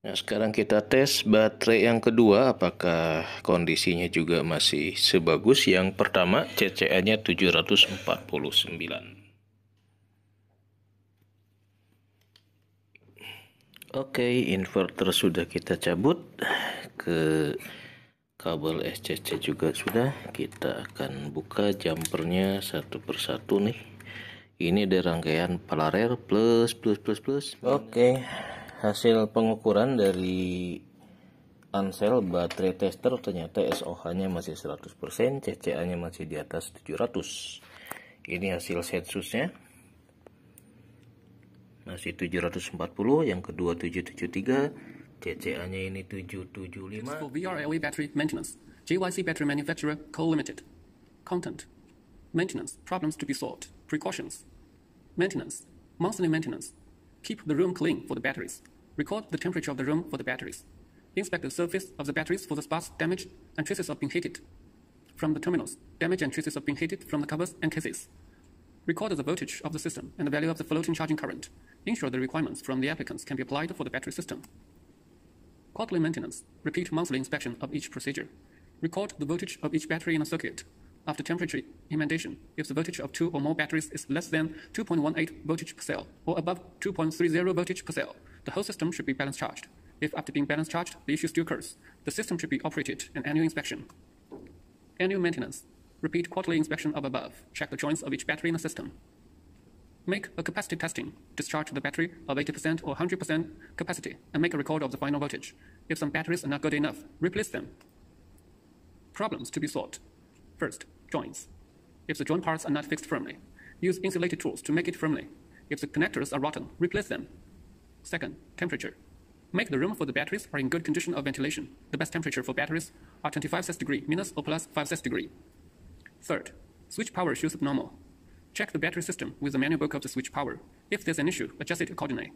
Nah, sekarang kita tes baterai yang kedua, apakah kondisinya juga masih sebagus yang pertama. CCA-nya 749. Oke, inverter sudah kita cabut, ke kabel SCC juga sudah. Kita akan buka jumpernya satu persatu nih. Ini ada rangkaian paralel plus. Oke, hasil pengukuran dari Ansel baterai tester ternyata SOH-nya masih 100%, CCA-nya masih di atas 700. Ini hasil sensusnya. Masih 740, yang kedua 773, CCA-nya ini 775. For VRLA battery maintenance, JYC Battery Manufacturer Co. Limited. Content: maintenance, problems to be solved. Precautions: maintenance, monthly maintenance. Keep the room clean for the batteries. Record the temperature of the room for the batteries. Inspect the surface of the batteries for the spots, damage, and traces of being heated from the terminals, damage and traces of being heated from the covers and cases. Record the voltage of the system and the value of the floating charging current. Ensure the requirements from the applicants can be applied for the battery system. Quarterly maintenance. Repeat monthly inspection of each procedure. Record the voltage of each battery in a circuit. After temperature emendation, if the voltage of 2 or more batteries is less than 2.18 voltage per cell or above 2.30 voltage per cell, the whole system should be balance charged. If after being balance charged, the issue still occurs, the system should be operated in annual inspection. Annual maintenance. Repeat quarterly inspection of above. Check the joints of each battery in the system. Make a capacity testing. Discharge the battery of 80% or 100% capacity and make a record of the final voltage. If some batteries are not good enough, replace them. Problems to be solved. First, joints. If the joint parts are not fixed firmly, use insulated tools to make it firmly. If the connectors are rotten, replace them. Second, temperature. Make the room for the batteries are in good condition of ventilation. The best temperature for batteries are 25 C minus or plus 5 C. Third, switch power shows up normal. Check the battery system with the manual book of the switch power. If there's an issue, adjust it accordingly.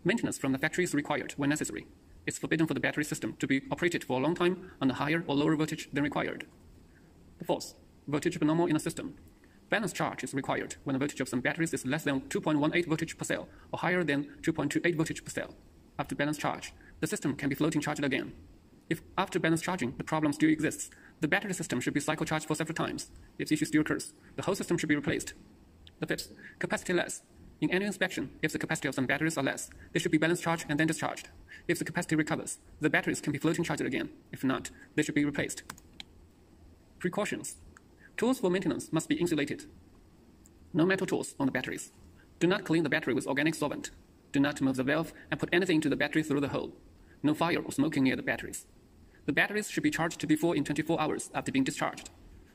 Maintenance from the factory is required when necessary. It's forbidden for the battery system to be operated for a long time on a higher or lower voltage than required. The fourth, voltage abnormal in a system. Balance charge is required when the voltage of some batteries is less than 2.18 voltage per cell or higher than 2.28 voltage per cell. After balance charge, the system can be floating charged again. If after balance charging the problem still exists, the battery system should be cycle charged for several times. If the issue still occurs, the whole system should be replaced. The fifth, capacity less. In annual inspection, if the capacity of some batteries are less, they should be balance charged and then discharged. If the capacity recovers, the batteries can be floating charged again. If not, they should be replaced. Precautions. Tools for maintenance must be insulated. No metal tools on the batteries. Do not clean the battery with organic solvent. Do not move the valve and put anything into the battery through the hole. No fire or smoking near the batteries. The batteries should be charged to be full in 24 hours after being discharged.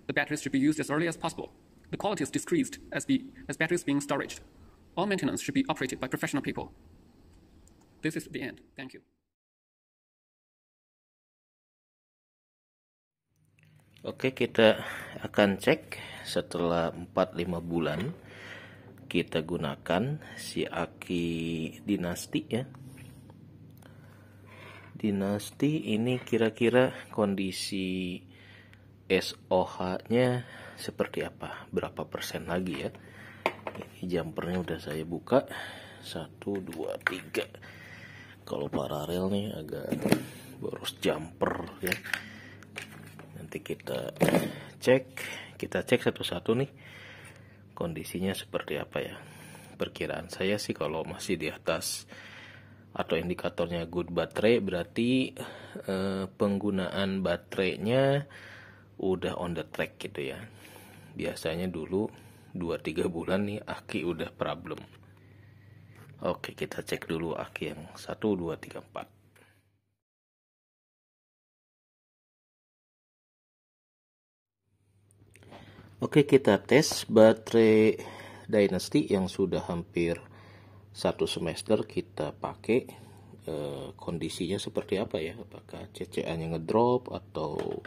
The batteries should be used as early as possible. The quality is decreased as batteries being storaged. All maintenance should be operated by professional people. This is the end. Thank you. Oke, kita akan cek setelah 4-5 bulan kita gunakan si aki dinasti ya. Dinasti ini kira-kira kondisi SOH-nya seperti apa? Berapa persen lagi ya? Ini jumpernya udah saya buka. 1, 2, 3. Kalau paralel nih agak boros jumper ya. Nanti kita cek satu-satu nih kondisinya seperti apa ya. Perkiraan saya sih kalau masih di atas atau indikatornya good baterai berarti penggunaan baterainya udah on the track gitu ya. Biasanya dulu 2-3 bulan nih aki udah problem. Oke, kita cek dulu aki yang 1, 2, 3, 4. Oke, kita tes baterai Dynasty yang sudah hampir 1 semester kita pakai. Kondisinya seperti apa ya? Apakah CCA-nya ngedrop atau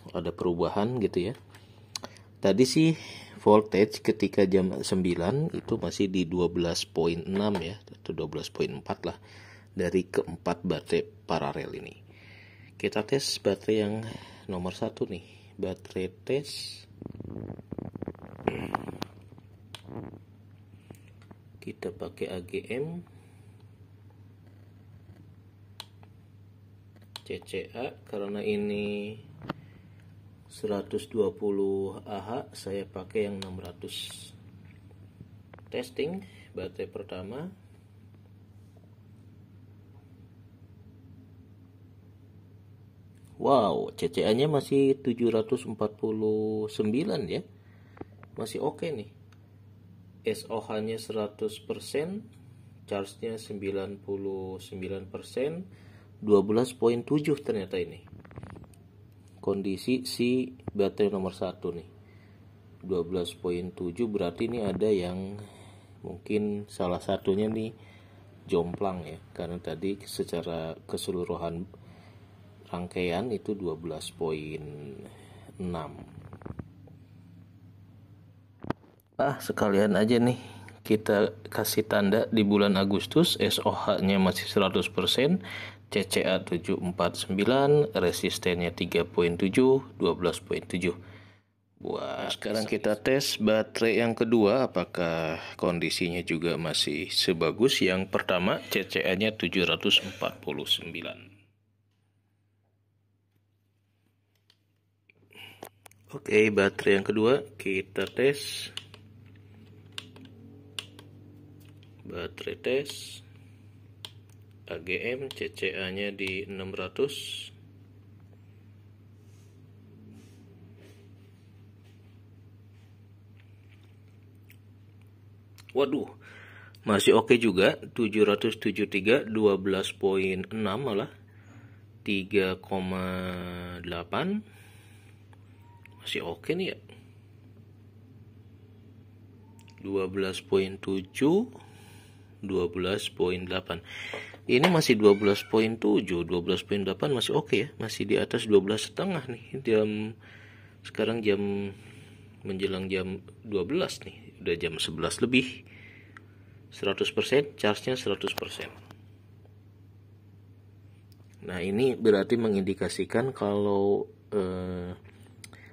ada perubahan gitu ya? Tadi sih voltage ketika jam 9 itu masih di 12.6 ya, atau 12.4 lah dari keempat baterai paralel ini. Kita tes baterai yang nomor 1 nih, baterai tes. Kita pakai AGM. CCA. Karena ini 120 Ah, saya pakai yang 600. Testing baterai pertama. Wow, CCA-nya masih 749 ya. Masih oke nih. SOH-nya 100%, charge-nya 99%, 12,7 ternyata ini. Kondisi si baterai nomor 1 nih. 12,7 berarti ini ada yang mungkin salah satunya nih jomplang ya. Karena tadi secara keseluruhan rangkaian itu 12,6. Sekalian aja nih kita kasih tanda di bulan Agustus. SOH-nya masih 100%, CCA 749, resistennya 3,7, 12,7. Wah, sekarang kita tes baterai yang kedua, apakah kondisinya juga masih sebagus yang pertama. CCA-nya 749. Oke, baterai yang kedua kita tes. Baterai tes AGM, CCA-nya di 600. Waduh, masih oke juga. 773, 12,6 malah, 3,8. Masih oke nih ya. 12,7, 12,8. Ini masih 12,7, 12,8 masih oke ya. Masih di atas 12,5 nih. Sekarang jam menjelang jam 12 nih. Udah jam 11 lebih. 100%, charge-nya 100%. Nah, ini berarti mengindikasikan kalau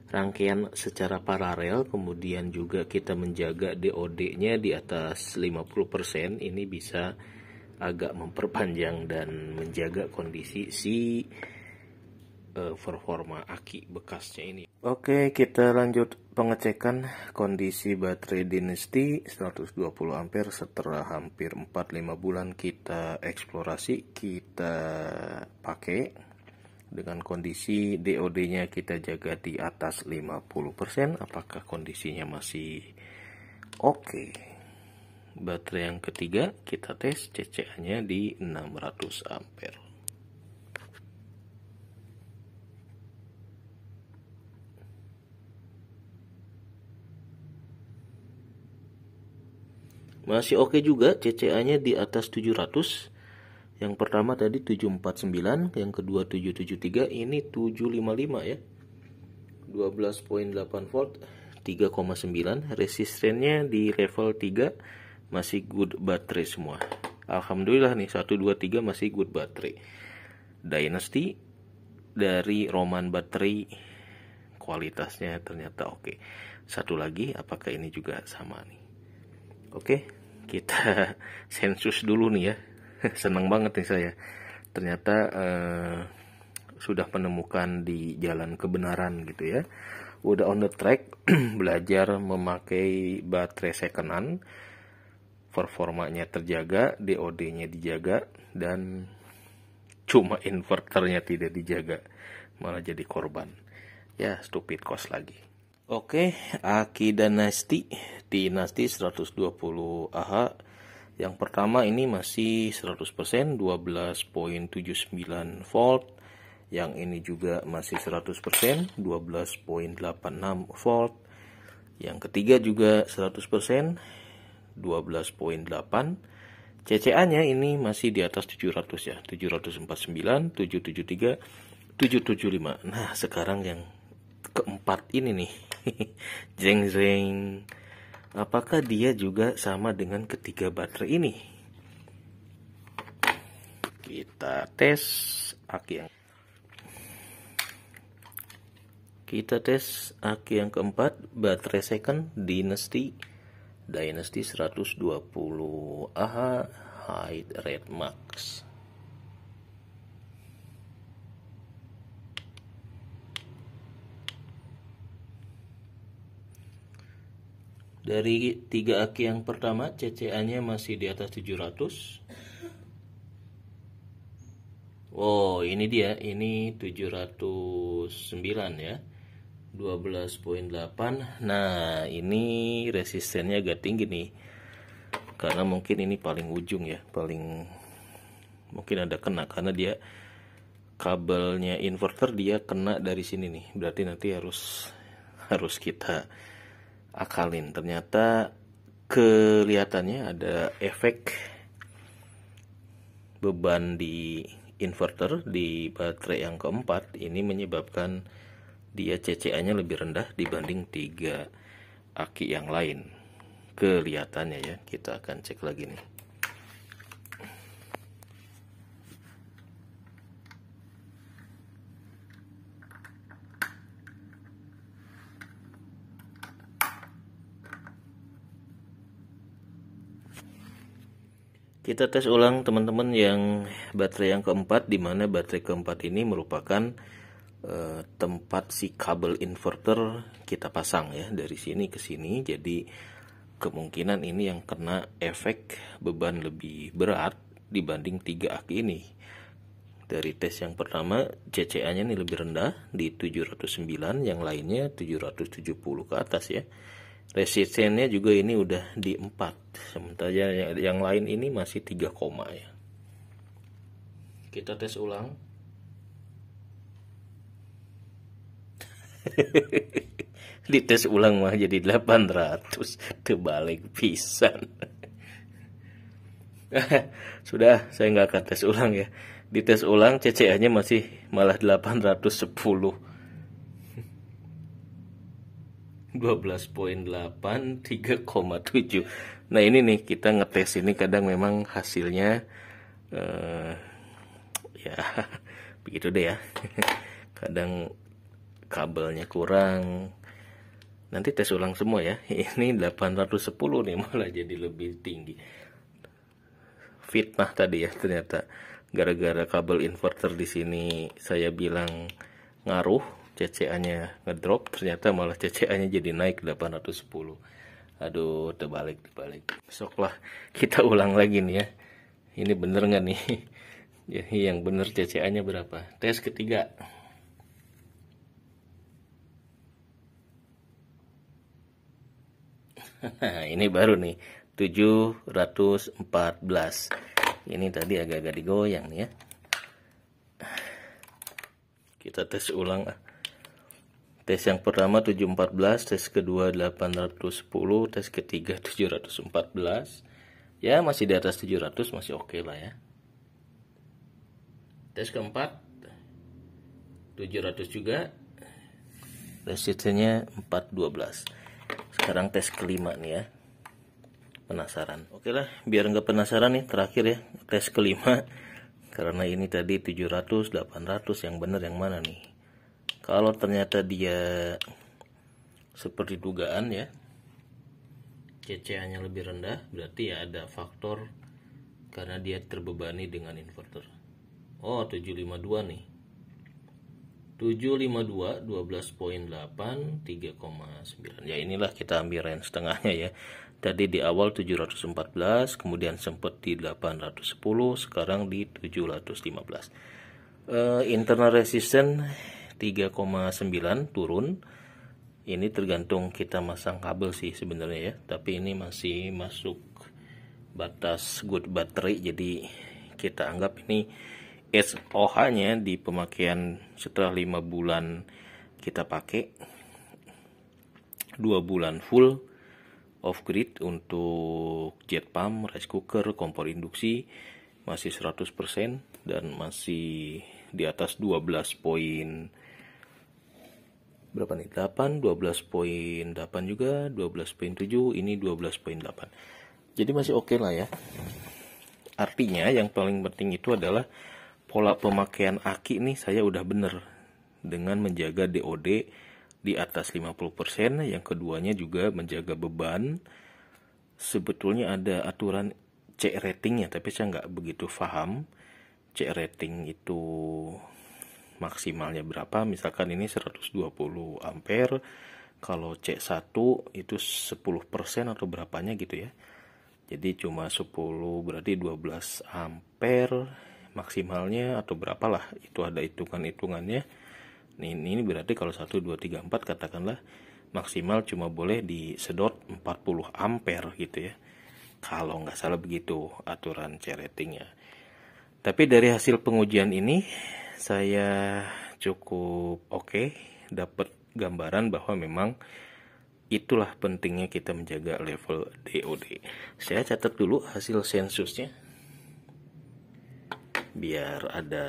rangkaian secara paralel, kemudian juga kita menjaga DOD-nya di atas 50%, ini bisa agak memperpanjang dan menjaga kondisi si performa aki bekasnya ini. Oke, kita lanjut pengecekan kondisi baterai Dynasty 120 ampere setelah hampir 4-5 bulan kita eksplorasi, kita pakai. Dengan kondisi DOD-nya kita jaga di atas 50%, apakah kondisinya masih oke. Baterai yang ketiga kita tes, CCA-nya di 600 ampere. Masih oke juga, CCA-nya di atas 700. Yang pertama tadi 749, yang kedua 773, ini 755 ya. 12,8 volt, 3,9. Resistennya di level 3 masih good baterai semua. Alhamdulillah nih, 1, 2, 3 masih good baterai. Dynasty dari Roman Baterai, kualitasnya ternyata oke. Satu lagi, apakah ini juga sama nih? Oke, kita sensus dulu nih ya. Senang banget nih saya. Ternyata sudah menemukan di jalan kebenaran gitu ya. Udah on the track belajar memakai baterai second-hand. Performanya terjaga, DOD-nya dijaga, dan cuma inverternya tidak dijaga. Malah jadi korban. Ya, stupid cost lagi. Oke, aki Dynasty 120 Ah. Yang pertama ini masih 100%, 12,79 volt. Yang ini juga masih 100%, 12,86 volt. Yang ketiga juga 100%, 12,8. CCA-nya ini masih di atas 700 ya, 749, 773, 775. Nah, sekarang yang keempat ini nih. Jeng-jeng. Apakah dia juga sama dengan ketiga baterai ini? Kita tes aki yang keempat, baterai second Dynasty 120 Ah High Red Max. Dari 3 aki yang pertama CCA-nya masih di atas 700. Oh, ini dia, ini 709 ya. 12,8. Nah, ini resistennya agak tinggi nih. Karena mungkin ini paling ujung ya, paling mungkin ada kena karena dia kabelnya inverter dia kena dari sini nih. Berarti nanti harus kita akalin. Ternyata kelihatannya ada efek beban di inverter di baterai yang keempat. Ini menyebabkan dia CCA-nya lebih rendah dibanding 3 aki yang lain. Kelihatannya ya, kita akan cek lagi nih. Kita tes ulang teman-teman yang baterai yang keempat, di mana baterai keempat ini merupakan tempat si kabel inverter kita pasang ya, dari sini ke sini. Jadi kemungkinan ini yang kena efek beban lebih berat dibanding 3 aki ini. Dari tes yang pertama CCA-nya ini lebih rendah di 709, yang lainnya 770 ke atas ya. Resistennya juga ini udah di 4, sementara yang lain ini masih 3, ya. Kita tes ulang. Dites ulang mah jadi 800, terbalik pisan. Sudah, saya nggak akan tes ulang ya. Dites ulang CCA-nya masih malah 810. 12,8, 3,7. Nah ini nih, kita ngetes ini kadang memang hasilnya ya begitu deh ya. Kadang kabelnya kurang. Nanti tes ulang semua ya. Ini 810 nih, malah jadi lebih tinggi. Fitnah tadi ya, ternyata gara-gara kabel inverter di sini saya bilang ngaruh, CCA-nya ngedrop, ternyata malah CCA-nya jadi naik 810. Aduh, terbalik. Besoklah kita ulang lagi nih ya. Ini bener nggak nih? Jadi yang bener CCA-nya berapa? Tes ketiga. Ini baru nih, 714. Ini tadi agak-agak digoyang nih ya. Kita tes ulang. Tes yang pertama 714, tes kedua 810, tes ketiga 714. Ya masih di atas 700, masih oke lah ya. Tes keempat 700 juga. Resistennya 412. Sekarang tes kelima nih ya. Penasaran. Oke lah, biar nggak penasaran nih, terakhir ya, tes kelima. Karena ini tadi 700, 800, yang bener yang mana nih? Kalau ternyata dia seperti dugaan ya, CCA-nya lebih rendah, berarti ya ada faktor karena dia terbebani dengan inverter. Oh, 752 nih. 752, 12,8, 3,9. Ya inilah kita ambil range tengahnya ya. Tadi di awal 714, kemudian sempat di 810, sekarang di 715. Internal resistance 3,9 turun. Ini tergantung kita masang kabel sih sebenarnya ya, tapi ini masih masuk batas good battery, jadi kita anggap ini SOH-nya di pemakaian setelah 5 bulan kita pakai, 2 bulan full off grid untuk jet pump, rice cooker, kompor induksi masih 100% dan masih di atas 12 poin berapa nih? 8, 12,8 juga, 12,7, ini 12,8. Jadi masih oke lah ya. Artinya yang paling penting itu adalah pola pemakaian aki nih saya udah bener dengan menjaga DOD di atas 50%. Yang keduanya juga menjaga beban. Sebetulnya ada aturan C ratingnya, tapi saya nggak begitu paham C rating itu maksimalnya berapa. Misalkan ini 120 ampere, Kalau C1 itu 10% atau berapanya gitu ya. Jadi cuma 10 berarti 12 ampere maksimalnya atau berapalah, itu ada hitungan-hitungannya. Ini berarti kalau 1, 2, 3, 4 katakanlah maksimal cuma boleh disedot 40 ampere gitu ya. Kalau nggak salah begitu aturan C-ratingnya. Tapi dari hasil pengujian ini saya cukup oke, dapat gambaran bahwa memang itulah pentingnya kita menjaga level DOD. Saya catat dulu hasil sensusnya biar ada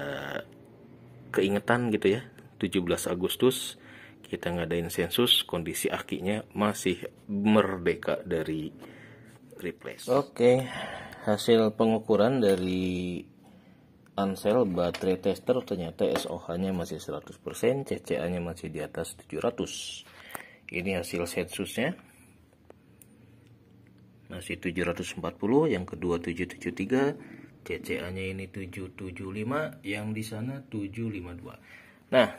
keingetan gitu ya. 17 Agustus kita ngadain sensus, kondisi akinya masih merdeka dari replace. Oke, hasil pengukuran dari Ansel baterai tester ternyata SOH-nya masih 100%, CCA-nya masih di atas 700. Ini hasil sensusnya. Masih 740, yang kedua 773, CCA-nya ini 775, yang di sana 752. Nah,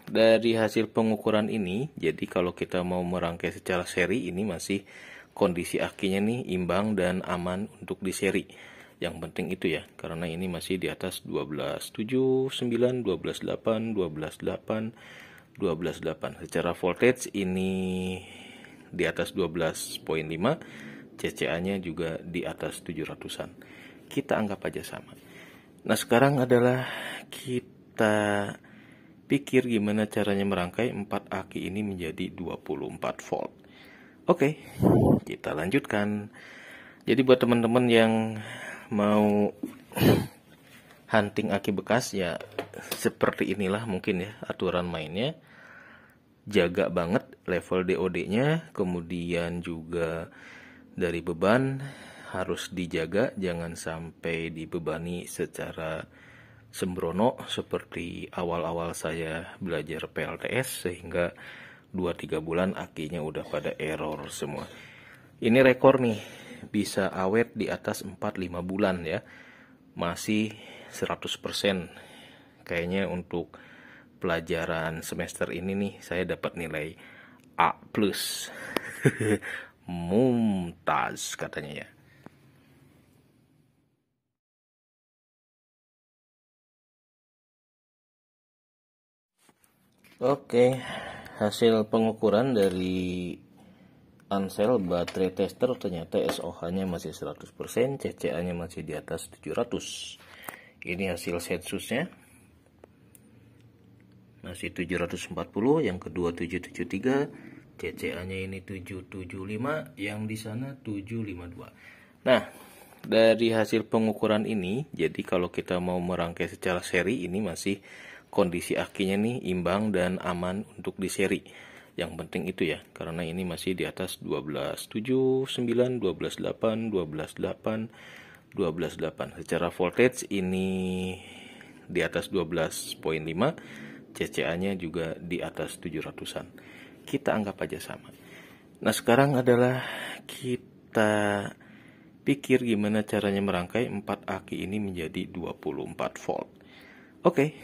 dari hasil pengukuran ini, jadi kalau kita mau merangkai secara seri, ini masih kondisi akinya nih imbang dan aman untuk di seri. Yang penting itu ya, karena ini masih di atas 12.7, 9, 12.8, 12.8, 12.8. Secara voltage ini di atas 12.5, CCA-nya juga di atas 700-an. Kita anggap aja sama. Nah, sekarang adalah kita pikir gimana caranya merangkai 4 aki ini menjadi 24 volt. Oke, kita lanjutkan. Jadi buat teman-teman yang mau hunting aki bekas ya seperti inilah mungkin ya aturan mainnya. Jaga banget level DOD-nya, kemudian juga dari beban harus dijaga, jangan sampai dibebani secara sembrono seperti awal-awal saya belajar PLTS sehingga 2-3 bulan akinya udah pada error semua. Ini rekor nih, bisa awet di atas 4-5 bulan ya. Masih 100%. Kayaknya untuk pelajaran semester ini nih saya dapat nilai A+. Mumtaz katanya ya. Oke, hasil pengukuran dari Ansel baterai tester ternyata SOH-nya masih 100%, CCA-nya masih di atas 700. Ini hasil sensusnya. Masih 740, yang kedua 773, CCA-nya ini 775, yang di sana 752. Nah, dari hasil pengukuran ini, jadi kalau kita mau merangkai secara seri, ini masih kondisi akinya nih imbang dan aman untuk di seri. Yang penting itu ya, karena ini masih di atas 12.7, 9, 12.8, 12.8, 12.8. Secara voltage ini di atas 12.5, CCA-nya juga di atas 700-an. Kita anggap aja sama. Nah, sekarang adalah kita pikir gimana caranya merangkai 4 aki ini menjadi 24 volt. Oke,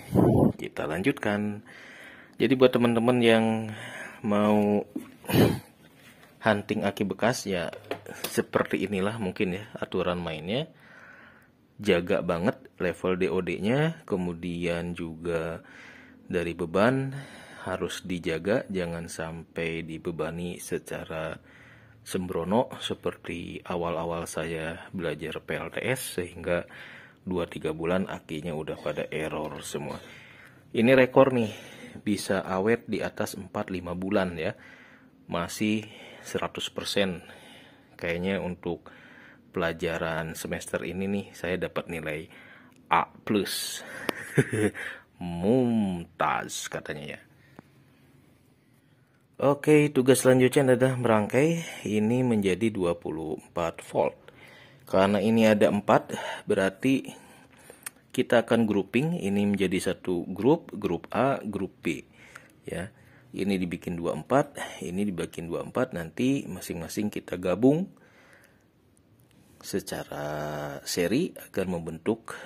kita lanjutkan. Jadi buat teman-teman yang mau hunting aki bekas ya seperti inilah mungkin ya aturan mainnya. Jaga banget level DOD-nya, kemudian juga dari beban harus dijaga, jangan sampai dibebani secara sembrono seperti awal-awal saya belajar PLTS sehingga 2-3 bulan akinya udah pada error semua. Ini rekor nih, bisa awet di atas 4-5 bulan ya. Masih 100%. Kayaknya untuk pelajaran semester ini nih saya dapat nilai A+. Mumtaz katanya ya. Oke, tugas selanjutnya adalah merangkai ini menjadi 24 volt. Karena ini ada 4, berarti kita akan grouping ini menjadi satu grup A, grup B. Ya. Ini dibikin 24, ini dibikin 24, nanti masing-masing kita gabung secara seri agar membentuk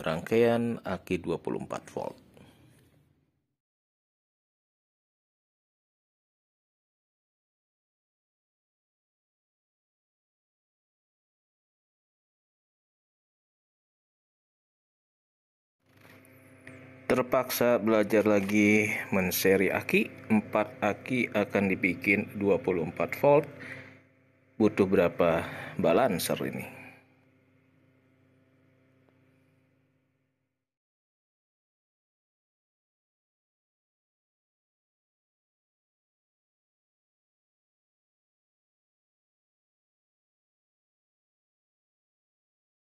rangkaian aki 24 volt. Terpaksa belajar lagi menseri aki. 4 aki akan dibikin 24 volt. Butuh berapa balancer ini?